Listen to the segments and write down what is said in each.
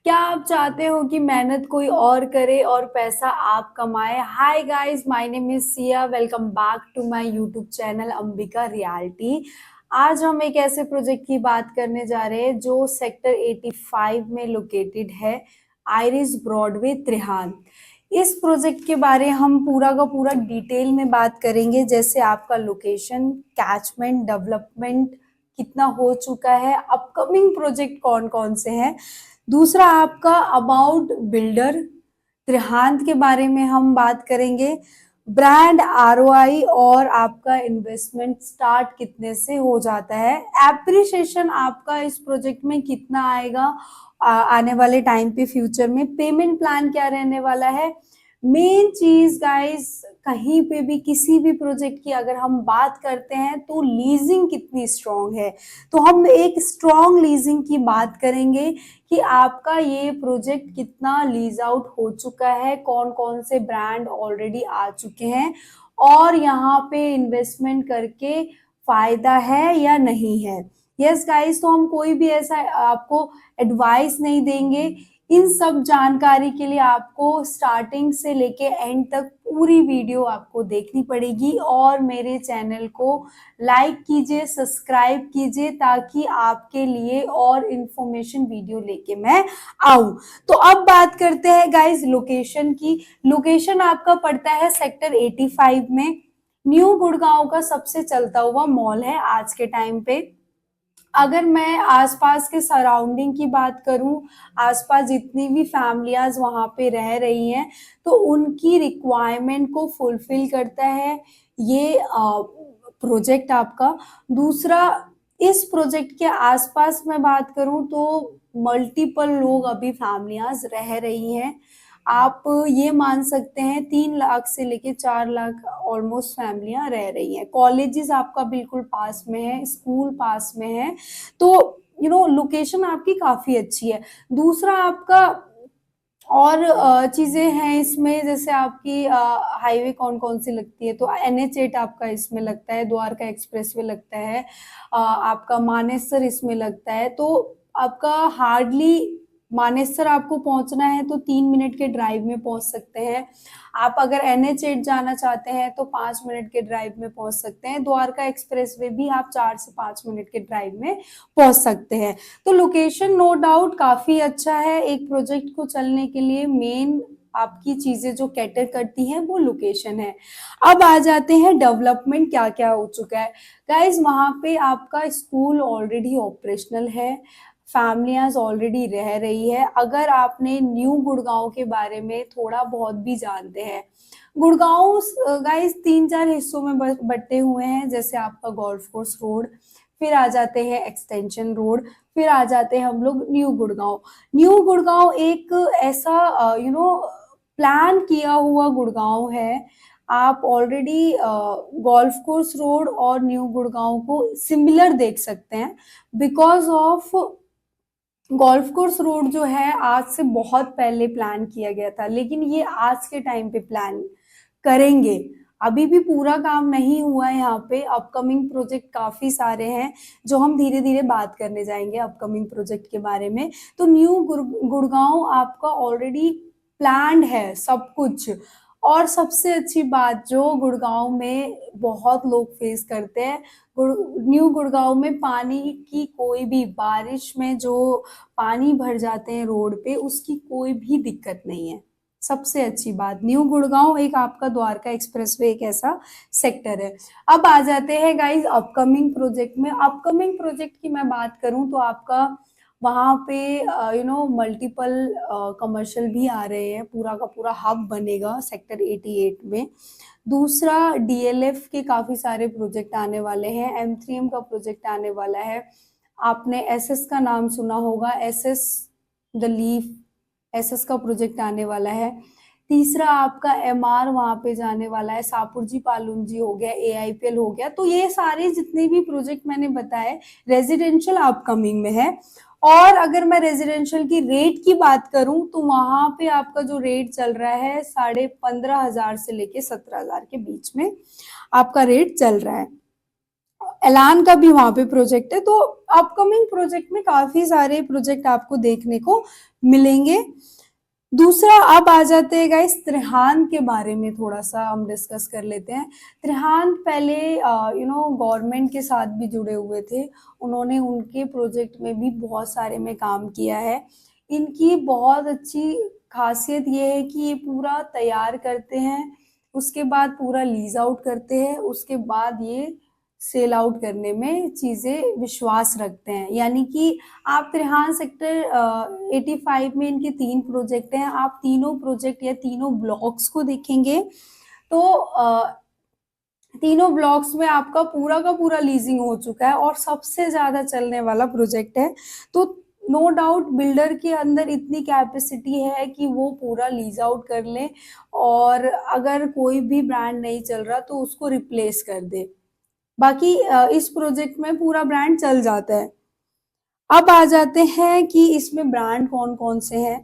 क्या आप चाहते हो कि मेहनत कोई और करे और पैसा आप कमाए? Hi guys, my name is Siya. Welcome back to my YouTube channel Ambika Reality. आज हम एक ऐसे प्रोजेक्ट की बात करने जा रहे हैं जो सेक्टर 85 में लोकेटेड है, आइरिस ब्रॉडवे त्रिहान। इस प्रोजेक्ट के बारे हम पूरा का पूरा डिटेल में बात करेंगे, जैसे आपका लोकेशन, कैचमेंट, डेवलपमेंट कितना हो चुका है, अपकमिंग प्रोजेक्ट कौन कौन से हैं। दूसरा आपका अबाउट बिल्डर त्रिहांत के बारे में हम बात करेंगे, ब्रांड आरओआई और आपका इन्वेस्टमेंट स्टार्ट कितने से हो जाता है, एप्रिसिएशन आपका इस प्रोजेक्ट में कितना आएगा आने वाले टाइम पे, फ्यूचर में पेमेंट प्लान क्या रहने वाला है। मेन चीज गाइस, कहीं पे भी किसी भी प्रोजेक्ट की अगर हम बात करते हैं तो लीजिंग कितनी स्ट्रांग है, तो हम एक स्ट्रांग लीजिंग की बात करेंगे कि आपका ये प्रोजेक्ट कितना लीज आउट हो चुका है, कौन कौन से ब्रांड ऑलरेडी आ चुके हैं और यहाँ पे इन्वेस्टमेंट करके फायदा है या नहीं है। यस गाइस, तो हम कोई भी ऐसा आपको एडवाइस नहीं देंगे। इन सब जानकारी के लिए आपको स्टार्टिंग से लेके एंड तक पूरी वीडियो आपको देखनी पड़ेगी और मेरे चैनल को लाइक कीजिए, सब्सक्राइब कीजिए, ताकि आपके लिए और इंफॉर्मेशन वीडियो लेके मैं आऊं। तो अब बात करते हैं गाइस लोकेशन की। लोकेशन आपका पड़ता है सेक्टर 85 में। न्यू गुड़गांव का सबसे चलता हुआ मॉल है आज के टाइम पे। अगर मैं आसपास के सराउंडिंग की बात करूं, आसपास जितनी भी फैमिलियां वहां पे रह रही हैं, तो उनकी रिक्वायरमेंट को फुलफिल करता है ये प्रोजेक्ट आपका। दूसरा, इस प्रोजेक्ट के आसपास मैं बात करूं तो मल्टीपल लोग अभी फैमिलियां रह रही हैं। आप ये मान सकते हैं 3 लाख से लेके 4 लाख ऑलमोस्ट फैमिलियां रह रही हैं। कॉलेजेस आपका बिल्कुल पास में है, स्कूल पास में है, तो लोकेशन आपकी काफी अच्छी है। दूसरा आपका और चीजें हैं इसमें, जैसे आपकी हाईवे कौन कौन सी लगती है, तो NH8 आपका इसमें लगता है, द्वारका एक्सप्रेसवे लगता है, आपका मानेसर इसमें लगता है। तो आपका हार्डली मानेसर आपको पहुंचना है तो 3 मिनट के ड्राइव में पहुंच सकते हैं। आप अगर NH8 जाना चाहते हैं तो 5 मिनट के ड्राइव में पहुंच सकते हैं। द्वारका एक्सप्रेसवे भी आप 4 से 5 मिनट के ड्राइव में पहुंच सकते हैं। तो लोकेशन नो डाउट काफी अच्छा है। एक प्रोजेक्ट को चलने के लिए मेन आपकी चीजें जो कैटर करती हैं वो लोकेशन है। अब आ जाते हैं डेवलपमेंट क्या क्या हो चुका है। गाइज, वहां पे आपका स्कूल ऑलरेडी ऑपरेशनल है, फैमिलियां ऑलरेडी रह रही है। अगर आपने न्यू गुड़गांव के बारे में थोड़ा बहुत भी जानते हैं, गुड़गांव गाइस 3-4 हिस्सों में बटे हुए हैं, जैसे आपका गोल्फ कोर्स रोड, फिर आ जाते हैं एक्सटेंशन रोड, फिर आ जाते हैं हम लोग न्यू गुड़गांव। न्यू गुड़गांव एक ऐसा प्लान किया हुआ गुड़गांव है। आप ऑलरेडी गोल्फ कोर्स रोड और न्यू गुड़गांव को सिमिलर देख सकते हैं, because of golf course road जो है आज से बहुत पहले प्लान किया गया था, लेकिन ये आज के टाइम पे प्लान करेंगे। अभी भी पूरा काम नहीं हुआ है यहाँ पे। अपकमिंग प्रोजेक्ट काफी सारे हैं जो हम धीरे धीरे बात करने जाएंगे अपकमिंग प्रोजेक्ट के बारे में। तो न्यू गुड़गांव आपका ऑलरेडी प्लान्ड है सब कुछ। और सबसे अच्छी बात जो गुड़गांव में बहुत लोग फेस करते हैं, न्यू गुड़गांव में पानी की कोई भी, बारिश में जो पानी भर जाते हैं रोड पे, उसकी कोई भी दिक्कत नहीं है। सबसे अच्छी बात, न्यू गुड़गांव एक आपका द्वारका एक्सप्रेसवे एक ऐसा सेक्टर है। अब आ जाते हैं गाइस अपकमिंग प्रोजेक्ट में। अपकमिंग प्रोजेक्ट की मैं बात करूं तो आपका वहां पे मल्टीपल कमर्शियल भी आ रहे हैं, पूरा का पूरा हब बनेगा सेक्टर 88 में। दूसरा, DLF के काफी सारे प्रोजेक्ट आने वाले हैं, M3M का प्रोजेक्ट आने वाला है। आपने SS का नाम सुना होगा, SS द लीफ, SS का प्रोजेक्ट आने वाला है। तीसरा आपका MR वहां पे जाने वाला है, सापुरजी पालुंजी हो गया, AIPL हो गया। तो ये सारे जितने भी प्रोजेक्ट मैंने बताए रेजिडेंशियल अपकमिंग में है। और अगर मैं रेजिडेंशियल की रेट की बात करूं तो वहां पे आपका जो रेट चल रहा है 15,500 से लेके 17,000 के बीच में आपका रेट चल रहा है। एलान का भी वहां पे प्रोजेक्ट है। तो अपकमिंग प्रोजेक्ट में काफी सारे प्रोजेक्ट आपको देखने को मिलेंगे। दूसरा, अब आ जाते हैं गाइस त्रिहान के बारे में, थोड़ा सा हम डिस्कस कर लेते हैं। त्रिहान पहले गवर्नमेंट के साथ भी जुड़े हुए थे, उन्होंने उनके प्रोजेक्ट में भी बहुत सारे में काम किया है। इनकी बहुत अच्छी खासियत ये है कि ये पूरा तैयार करते हैं, उसके बाद पूरा लीज आउट करते हैं, उसके बाद ये सेल आउट करने में चीजें विश्वास रखते हैं। यानी कि आप त्रिहान सेक्टर 85 में इनके 3 प्रोजेक्ट हैं, आप तीनों प्रोजेक्ट या तीनों ब्लॉक्स को देखेंगे तो तीनों ब्लॉक्स में आपका पूरा का पूरा लीजिंग हो चुका है और सबसे ज्यादा चलने वाला प्रोजेक्ट है। तो नो डाउट बिल्डर के अंदर इतनी कैपेसिटी है कि वो पूरा लीज आउट कर ले और अगर कोई भी ब्रांड नहीं चल रहा तो उसको रिप्लेस कर दे। बाकी इस प्रोजेक्ट में पूरा ब्रांड चल जाता है। अब आ जाते हैं कि इसमें ब्रांड कौन कौन से हैं।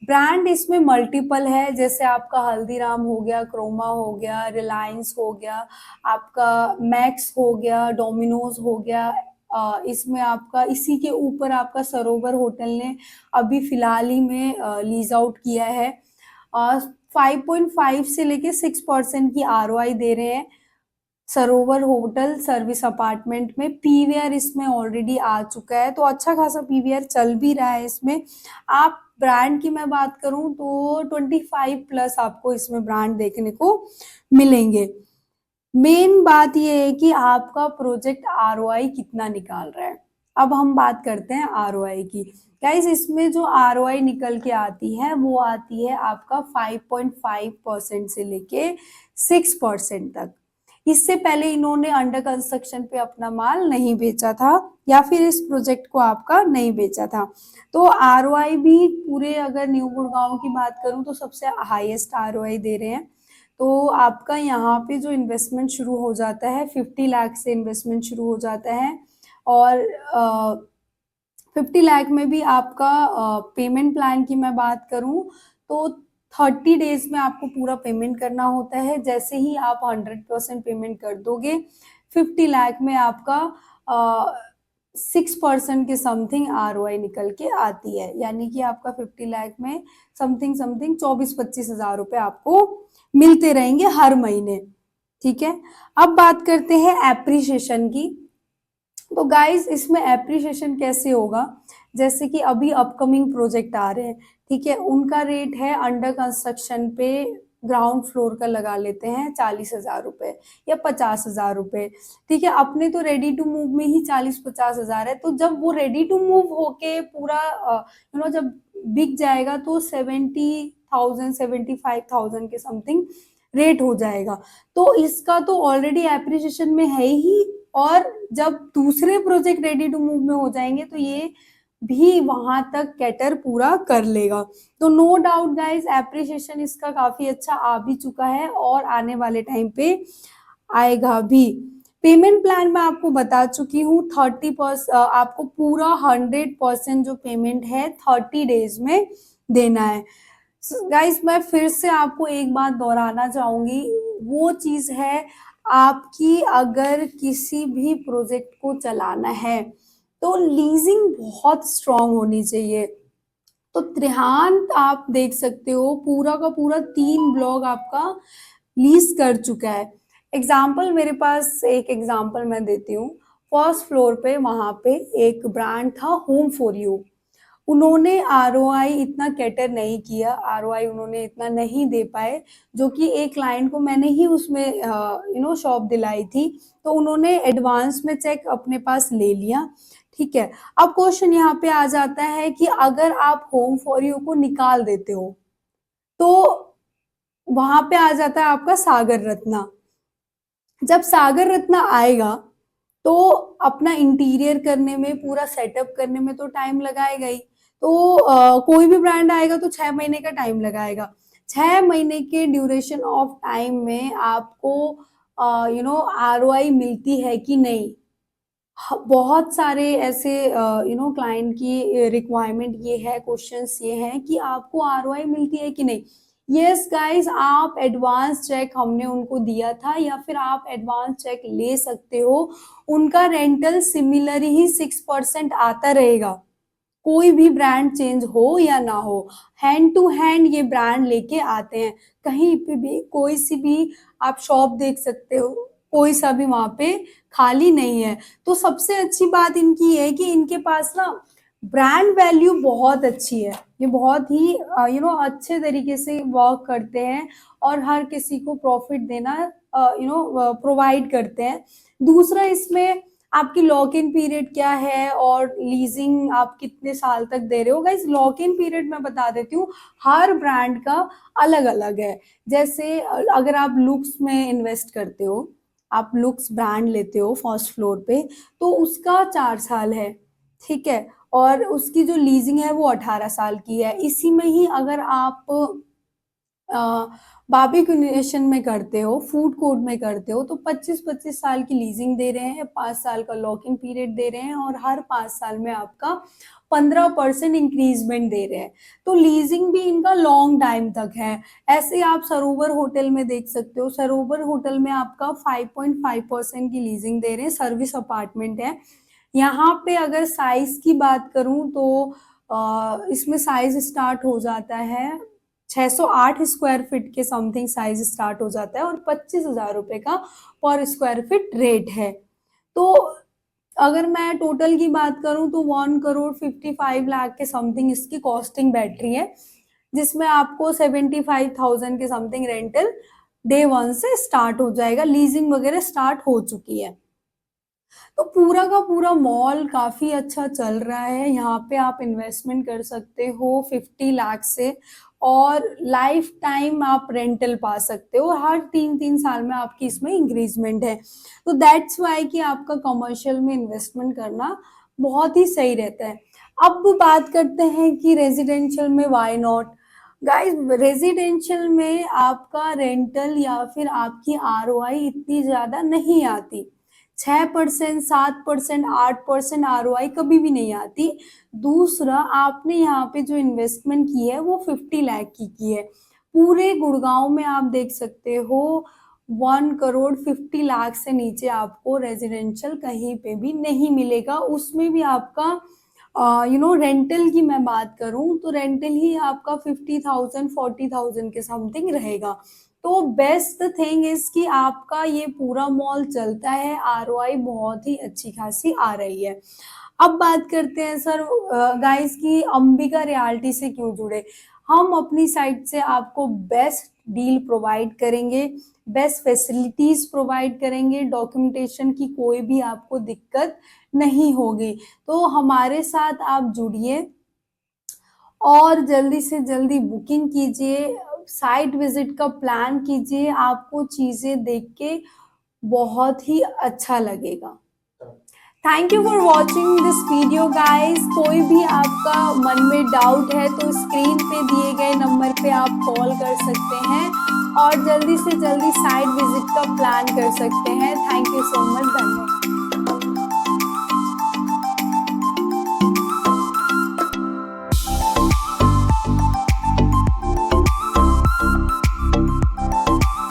ब्रांड इसमें मल्टीपल है, जैसे आपका हल्दीराम हो गया, क्रोमा हो गया, रिलायंस हो गया, आपका मैक्स हो गया, डोमिनोज हो गया। इसमें आपका इसी के ऊपर आपका सरोवर होटल ने अभी फिलहाल ही में लीज आउट किया है। 5.5 से लेके 6% की ROI दे रहे हैं सरोवर होटल सर्विस अपार्टमेंट में। पीवीआर इसमें ऑलरेडी आ चुका है, तो अच्छा खासा पीवीआर चल भी रहा है इसमें। आप ब्रांड की मैं बात करूं तो 25 प्लस आपको इसमें ब्रांड देखने को मिलेंगे। मेन बात यह है कि आपका प्रोजेक्ट ROI कितना निकाल रहा है। अब हम बात करते हैं ROI की। गाइस इसमें जो ROI निकल के आती है वो आती है आपका 5.5% से लेके 6% तक। इससे पहले इन्होंने अंडर कंस्ट्रक्शन पे अपना माल नहीं बेचा था या फिर इस प्रोजेक्ट को आपका नहीं बेचा था। तो ROI भी पूरे, अगर न्यू गुड़गांव की बात करूं तो सबसे हाईएस्ट ROI दे रहे हैं। तो आपका यहाँ पे जो इन्वेस्टमेंट शुरू हो जाता है 50 लाख से इन्वेस्टमेंट शुरू हो जाता है और 50 लाख में भी आपका पेमेंट प्लान की मैं बात करूं तो 30 डेज में आपको पूरा पेमेंट करना होता है। जैसे ही आप 100% पेमेंट कर दोगे 50 लाख में आपका 6% के समथिंग ROI निकल के आती है। यानी कि आपका 50 लाख में समथिंग समथिंग 24-25 हजार रुपए आपको मिलते रहेंगे हर महीने। ठीक है, अब बात करते हैं एप्रिसिएशन की। तो गाइस इसमें एप्रिसिएशन कैसे होगा, जैसे कि अभी अपकमिंग प्रोजेक्ट आ रहे हैं, ठीक है, उनका रेट है अंडर कंस्ट्रक्शन पे ग्राउंड फ्लोर का लगा लेते हैं 40,000 रुपए या 50,000 रुपए। ठीक है, अपने तो रेडी टू मूव में ही 40-50 हजार है। तो जब वो रेडी टू मूव होके पूरा जब बिक जाएगा तो 70,000 75,000 के समथिंग रेट हो जाएगा। तो इसका तो ऑलरेडी एप्रिसिएशन में है ही, और जब दूसरे प्रोजेक्ट रेडी टू मूव में हो जाएंगे तो ये भी वहां तक कैटर पूरा कर लेगा। तो नो डाउट गाइस एप्रिसिएशन इसका काफी अच्छा आ भी चुका है और आने वाले टाइम पे आएगा भी। पेमेंट प्लान मैं आपको बता चुकी हूँ 30%, आपको पूरा 100% जो पेमेंट है 30 डेज में देना है। गाइस मैं फिर से आपको एक बात दोहराना चाहूंगी, वो चीज है आपकी अगर किसी भी प्रोजेक्ट को चलाना है तो लीजिंग बहुत स्ट्रांग होनी चाहिए। तो त्रिहान आप देख सकते हो पूरा का पूरा 3 ब्लॉक आपका लीज कर चुका है। एग्जाम्पल मेरे पास एक एग्जाम्पल मैं देती हूँ। फर्स्ट फ्लोर पे वहां पे एक ब्रांड था होम फॉर यू। उन्होंने ROI इतना कैटर नहीं किया, ROI उन्होंने इतना नहीं दे पाए, जो कि एक क्लाइंट को मैंने ही उसमें शॉप दिलाई थी। तो उन्होंने एडवांस में चेक अपने पास ले लिया। ठीक है, अब क्वेश्चन यहाँ पे आ जाता है कि अगर आप होम फॉर यू को निकाल देते हो तो वहां पे आ जाता है आपका सागर रत्ना। जब सागर रत्ना आएगा तो अपना इंटीरियर करने में, पूरा सेटअप करने में तो टाइम लगाएगा ही। तो कोई भी ब्रांड आएगा तो 6 महीने का टाइम लगाएगा। 6 महीने के ड्यूरेशन ऑफ टाइम में आपको ROI मिलती है कि नहीं। बहुत सारे ऐसे क्लाइंट की रिक्वायरमेंट ये है, क्वेश्चंस ये हैं कि आपको ROI मिलती है कि नहीं। यस गाइस, आप एडवांस चेक हमने उनको दिया था या फिर आप एडवांस चेक ले सकते हो। उनका रेंटल सिमिलर ही 6% आता रहेगा, कोई भी ब्रांड चेंज हो या ना हो, हैंड टू हैंड ये ब्रांड लेके आते हैं। कहीं पे भी कोई सी भी आप शॉप देख सकते हो, कोई सा भी वहां पे खाली नहीं है। तो सबसे अच्छी बात इनकी है कि इनके पास ना ब्रांड वैल्यू बहुत अच्छी है। ये बहुत ही अच्छे तरीके से वर्क करते हैं और हर किसी को प्रॉफिट देना प्रोवाइड करते हैं। दूसरा, इसमें आपकी लॉक इन पीरियड क्या है और लीजिंग आप कितने साल तक दे रहे हो। गाइस, लॉक इन पीरियड मैं बता देती हूँ, हर ब्रांड का अलग अलग है। जैसे अगर आप लुक्स में इन्वेस्ट करते हो, आप लुक्स ब्रांड लेते हो फर्स्ट फ्लोर पे, तो उसका 4 साल है, ठीक है, और उसकी जो लीजिंग है वो 18 साल की है। इसी में ही अगर आप बार्बिक्यू नेशन में करते हो, फूड कोर्ट में करते हो, तो 25-25 साल की लीजिंग दे रहे हैं, 5 साल का लॉक इन पीरियड दे रहे हैं और हर 5 साल में आपका 15% इंक्रीजमेंट दे रहे हैं। तो लीजिंग भी इनका लॉन्ग टाइम तक है। ऐसे आप सरोवर होटल में देख सकते हो, सरोवर होटल में आपका 5.5% की लीजिंग दे रहे हैं, सर्विस अपार्टमेंट है। यहाँ पे अगर साइज की बात करूं तो इसमें साइज स्टार्ट हो जाता है 608 स्क्वायर फीट के समथिंग, साइज स्टार्ट हो जाता है और 25,000 रुपए का पर स्क्वायर फीट रेट है। तो अगर मैं टोटल की बात करूं तो 1,55,00,000 के समथिंग इसकी कॉस्टिंग बैठ रही है, जिसमें आपको 75,000 के समथिंग रेंटल डे 1 से स्टार्ट हो जाएगा। लीजिंग वगैरह स्टार्ट हो चुकी है। तो पूरा का पूरा मॉल काफी अच्छा चल रहा है। यहाँ पे आप इन्वेस्टमेंट कर सकते हो 50 लाख से और लाइफ टाइम आप रेंटल पा सकते हो। हर 3-3 साल में आपकी इसमें इंक्रीजमेंट है। तो दैट्स वाई कि आपका कमर्शियल में इन्वेस्टमेंट करना बहुत ही सही रहता है। अब बात करते हैं कि रेजिडेंशियल में वाई नॉट। गाइस, रेजिडेंशियल में आपका रेंटल या फिर आपकी आरओआई इतनी ज्यादा नहीं आती। 6%, 7%, 8% आरओआई कभी भी नहीं आती। दूसरा, आपने यहाँ पे जो इन्वेस्टमेंट की है वो 50 लाख की है। पूरे गुड़गांव में आप देख सकते हो 1,50,00,000 से नीचे आपको रेजिडेंशियल कहीं पे भी नहीं मिलेगा। उसमें भी आपका रेंटल की मैं बात करूं तो रेंटल ही आपका 50,000, 40,000 के समथिंग रहेगा। तो बेस्ट थिंग इज कि आपका ये पूरा मॉल चलता है, आरओआई बहुत ही अच्छी खासी आ रही है। अब बात करते हैं सर गाइस की अंबिका रियल्टी से क्यों जुड़े। हम अपनी साइड से आपको बेस्ट डील प्रोवाइड करेंगे, बेस्ट फैसिलिटीज प्रोवाइड करेंगे, डॉक्यूमेंटेशन की कोई भी आपको दिक्कत नहीं होगी। तो हमारे साथ आप जुड़िए और जल्दी से जल्दी बुकिंग कीजिए, साइट विजिट का प्लान कीजिए, आपको चीजें देख के बहुत ही अच्छा लगेगा। Thank you for watching this video guys. कोई भी आपका मन में डाउट है तो स्क्रीन पे दिए गए नंबर पे आप कॉल कर सकते हैं और जल्दी से जल्दी साइट विजिट का प्लान कर सकते हैं। थैंक यू सो मच, धन्यवाद।